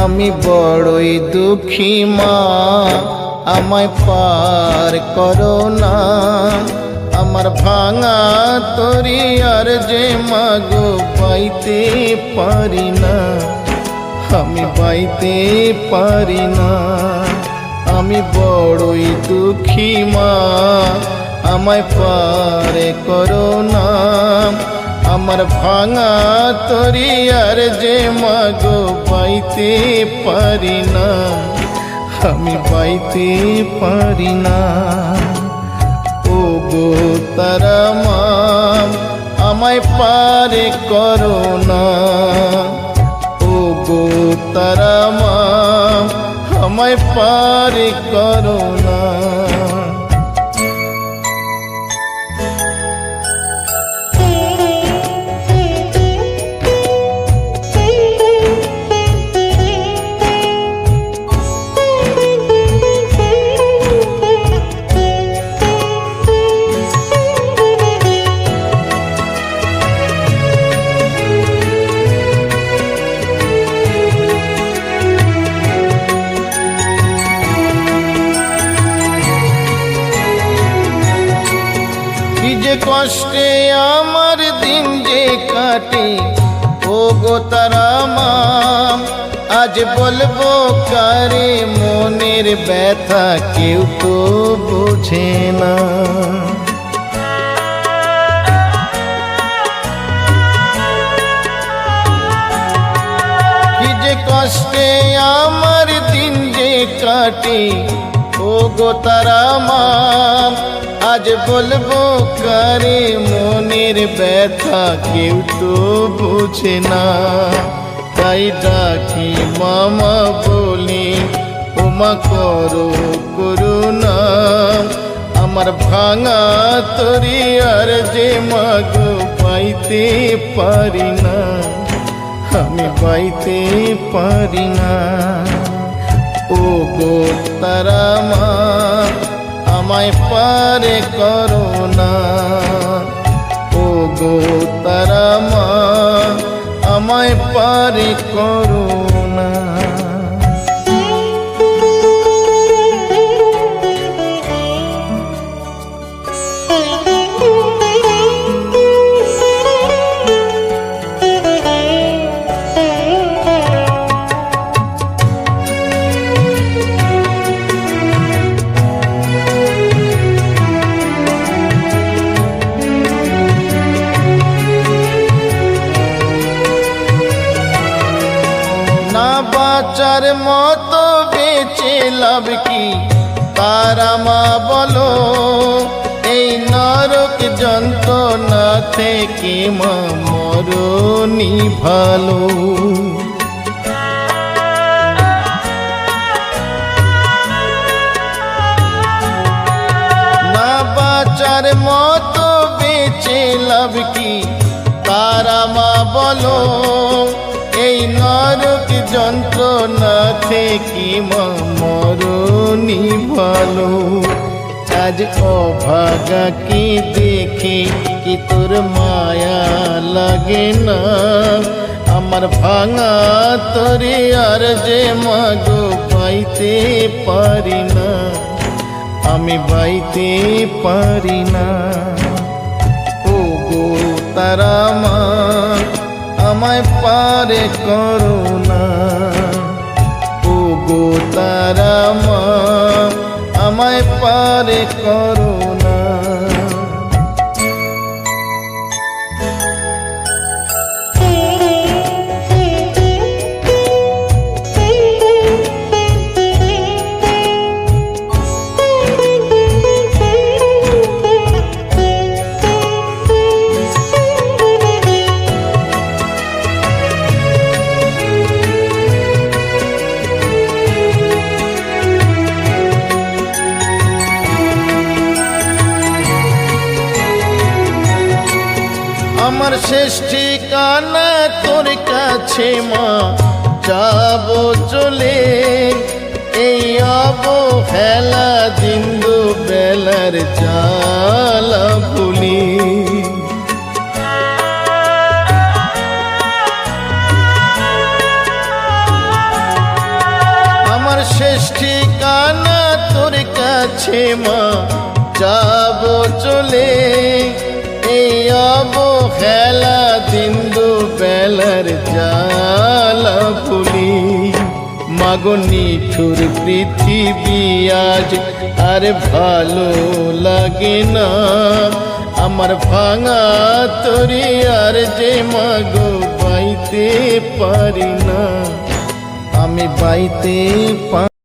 আমি বড়ই দুঃখী মা, আমায় পার করো না। আমার ভাঙা তরি আর যে মাগো পাইতে পারি না, আমি পাইতে পারি না। আমি বড়ই দুঃখী মা, আমায় পার করো না। আমার ভাঙা তরি আর যে মাগো পাইতে পারি না, আমি পাইতে পারি না। ও গো তারা মা, আমায় পারে করো না। ও গো তারা মা, আমায় পারে করো না। কষ্টে আমার দিন যে কাটে, ও গো তারা মা, আজ বলবো কারে মনের ব্যথা, কেউ তো বোঝে না। কি যে কষ্টে আমার দিন যে কাটে, ও গো তারা মা, আজ বলবো কারে মনের ব্যথা, কেউ তো বোঝে না। তাই ডাকি মামা বলি, ওমা করো করুণা। আমার ভাঙা তরি আর যে মাগো পাইতে পারি না, আমি পাইতে পারি না। ও গো তারা মা, আমায় পারে করো না। ও গো তারা মা, আমায় পারে করো না। বাঁচার মতো বেঁচে লাভ কি তারা মা বলো, এই নরক যন্ত্রণা থেকে মা মরণই ভালো। না বাঁচার মতো বেঁচে লাভ কি তারা মা বলো, এই নরক যন্ত্রণা থেকে মা মরণই ভালো। আজ অভাগা কি দেখে কি তোর মায়া লাগে না। আমার ভাঙা তরি আর যে মাগো পাইতে পারি না, আমি পাইতে পারি না। ও গো তারা মা, আমায় পারে করো না। ও গো তারা মা, আমায় পারে করো না। আমার শেষ ঠিকানা তোর কাছে মা, যাবো চলে এই অবহেলা দিন্দু বেলার জ্বালা ভুলি। কাছে মা যাব চলে, এই অবহেলা দিন দুবেলার জ্বালা ভুলি। মাগো নিঠুর পৃথিবী আজ আর ভালো লাগে না, আমার ভাঙা তরি আর যে মাগো বাইতে পারি না, আমি বাইতে